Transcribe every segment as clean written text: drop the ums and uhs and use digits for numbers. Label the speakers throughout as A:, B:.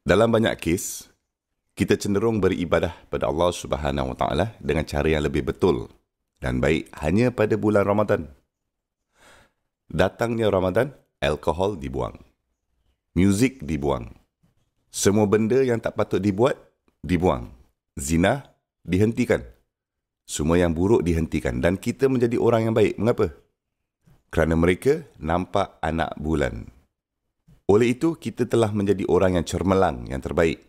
A: Dalam banyak kes, kita cenderung beribadah pada Allah Subhanahu Wa Taala dengan cara yang lebih betul dan baik hanya pada bulan Ramadan. Datangnya Ramadan, alkohol dibuang. Muzik dibuang. Semua benda yang tak patut dibuat, dibuang. Zina, dihentikan. Semua yang buruk dihentikan dan kita menjadi orang yang baik. Mengapa? Kerana mereka nampak anak bulan. Oleh itu, kita telah menjadi orang yang cermelang, yang terbaik.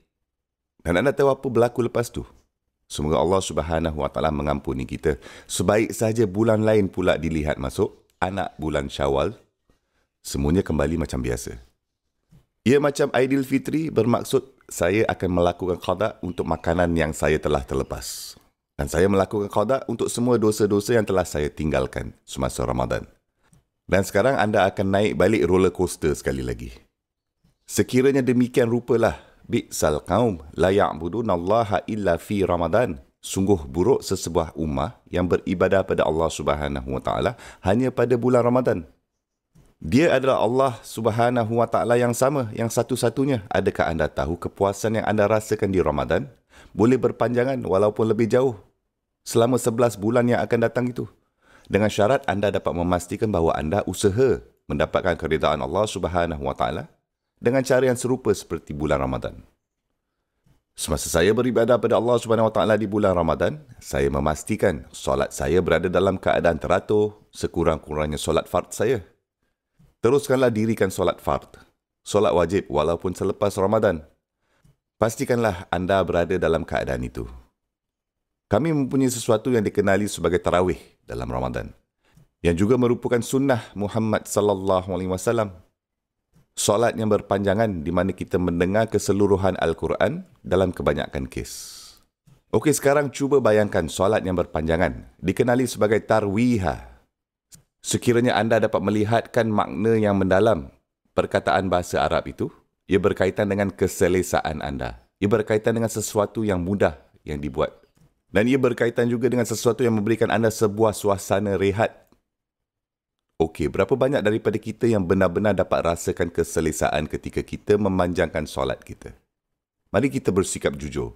A: Dan anda tahu apa berlaku lepas tu? Semoga Allah Subhanahu Wa Taala mengampuni kita. Sebaik saja bulan lain pula dilihat masuk, anak bulan Syawal, semuanya kembali macam biasa. Ia macam Aidilfitri bermaksud saya akan melakukan qada untuk makanan yang saya telah terlepas. Dan saya melakukan qada untuk semua dosa-dosa yang telah saya tinggalkan semasa Ramadan. Dan sekarang anda akan naik balik roller coaster sekali lagi. Sekiranya demikian rupalah, bi'sal qaum la ya'budunallaha illa fi Ramadan. Sungguh buruk sesebuah ummah yang beribadah pada Allah Subhanahu Wa Taala hanya pada bulan Ramadan. Dia adalah Allah Subhanahu Wa Taala yang sama, yang satu-satunya. Adakah anda tahu kepuasan yang anda rasakan di Ramadan boleh berpanjangan walaupun lebih jauh selama 11 bulan yang akan datang itu? Dengan syarat anda dapat memastikan bahawa anda usaha mendapatkan keridaan Allah Subhanahu Wa Taala dengan cara yang serupa seperti bulan Ramadan. Semasa saya beribadah pada Allah Subhanahu Wa Taala di bulan Ramadan, saya memastikan solat saya berada dalam keadaan teratur, sekurang-kurangnya solat fard saya. Teruskanlah dirikan solat fard, solat wajib walaupun selepas Ramadan. Pastikanlah anda berada dalam keadaan itu. Kami mempunyai sesuatu yang dikenali sebagai tarawih dalam Ramadan, yang juga merupakan sunnah Muhammad sallallahu alaihi wasallam. Solat yang berpanjangan di mana kita mendengar keseluruhan Al-Quran dalam kebanyakan kes. Okey, sekarang cuba bayangkan solat yang berpanjangan, dikenali sebagai tarwihah. Sekiranya anda dapat melihatkan makna yang mendalam perkataan bahasa Arab itu, ia berkaitan dengan keselesaan anda. Ia berkaitan dengan sesuatu yang mudah yang dibuat. Dan ia berkaitan juga dengan sesuatu yang memberikan anda sebuah suasana rehat. Okey, berapa banyak daripada kita yang benar-benar dapat rasakan keselesaan ketika kita memanjangkan solat kita? Mari kita bersikap jujur.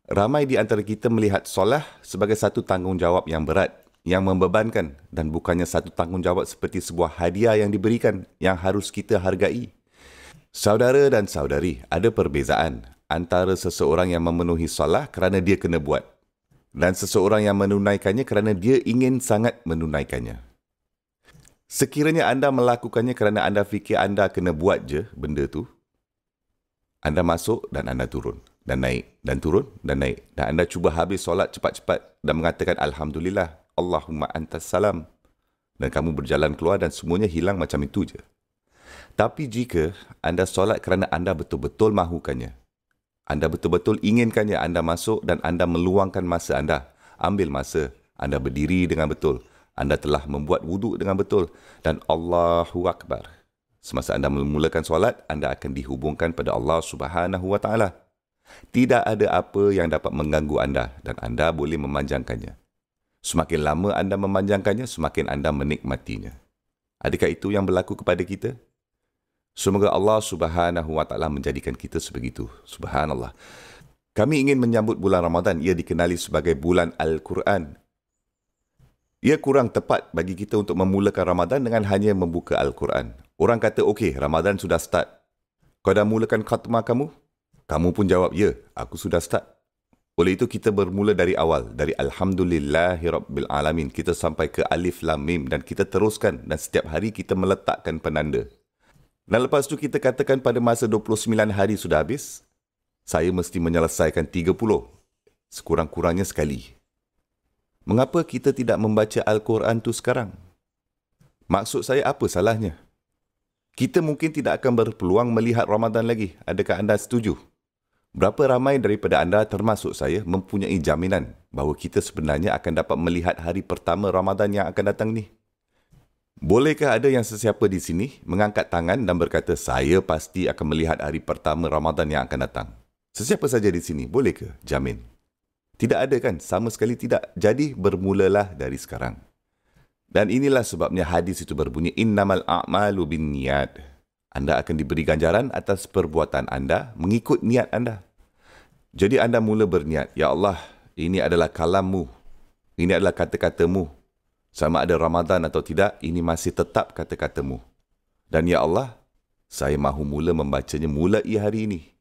A: Ramai di antara kita melihat solat sebagai satu tanggungjawab yang berat, yang membebankan dan bukannya satu tanggungjawab seperti sebuah hadiah yang diberikan yang harus kita hargai. Saudara dan saudari, ada perbezaan antara seseorang yang memenuhi solat kerana dia kena buat dan seseorang yang menunaikannya kerana dia ingin sangat menunaikannya. Sekiranya anda melakukannya kerana anda fikir anda kena buat je benda tu, anda masuk dan anda turun dan naik dan turun dan naik dan anda cuba habis solat cepat-cepat dan mengatakan Alhamdulillah, Allahumma antas salam, dan kamu berjalan keluar dan semuanya hilang macam itu je. Tapi jika anda solat kerana anda betul-betul mahukannya, anda betul-betul inginkannya, anda masuk dan anda meluangkan masa anda, ambil masa, anda berdiri dengan betul, anda telah membuat wuduk dengan betul, dan Allahu Akbar. Semasa anda memulakan solat, anda akan dihubungkan pada Allah Subhanahu Wa Taala. Tidak ada apa yang dapat mengganggu anda dan anda boleh memanjangkannya. Semakin lama anda memanjangkannya, semakin anda menikmatinya. Adakah itu yang berlaku kepada kita? Semoga Allah Subhanahu Wa Taala menjadikan kita sebegitu. Subhanallah. Kami ingin menyambut bulan Ramadan. Ia dikenali sebagai bulan Al-Quran. Ia kurang tepat bagi kita untuk memulakan Ramadan dengan hanya membuka Al-Quran. Orang kata, okey, Ramadan sudah start. Kau dah mulakan khatmah kamu? Kamu pun jawab, ya, aku sudah start. Oleh itu kita bermula dari awal, dari Alhamdulillahirrabbilalamin. Kita sampai ke Alif Lam Mim dan kita teruskan dan setiap hari kita meletakkan penanda. Dan lepas tu kita katakan pada masa 29 hari sudah habis, saya mesti menyelesaikan 30, sekurang-kurangnya sekali. Mengapa kita tidak membaca Al-Quran tu sekarang? Maksud saya apa salahnya? Kita mungkin tidak akan berpeluang melihat Ramadan lagi. Adakah anda setuju? Berapa ramai daripada anda termasuk saya mempunyai jaminan bahawa kita sebenarnya akan dapat melihat hari pertama Ramadan yang akan datang ni? Bolehkah ada yang sesiapa di sini mengangkat tangan dan berkata, saya pasti akan melihat hari pertama Ramadan yang akan datang? Sesiapa saja di sini, boleh ke? Jamin. Tidak ada kan? Sama sekali tidak. Jadi bermulalah dari sekarang. Dan inilah sebabnya hadis itu berbunyi, innamal a'malu binniyat. Anda akan diberi ganjaran atas perbuatan anda mengikut niat anda. Jadi anda mula berniat, Ya Allah, ini adalah kalammu, ini adalah kata-katamu. Sama ada Ramadan atau tidak, ini masih tetap kata-katamu. Dan Ya Allah, saya mahu mula membacanya mulai hari ini.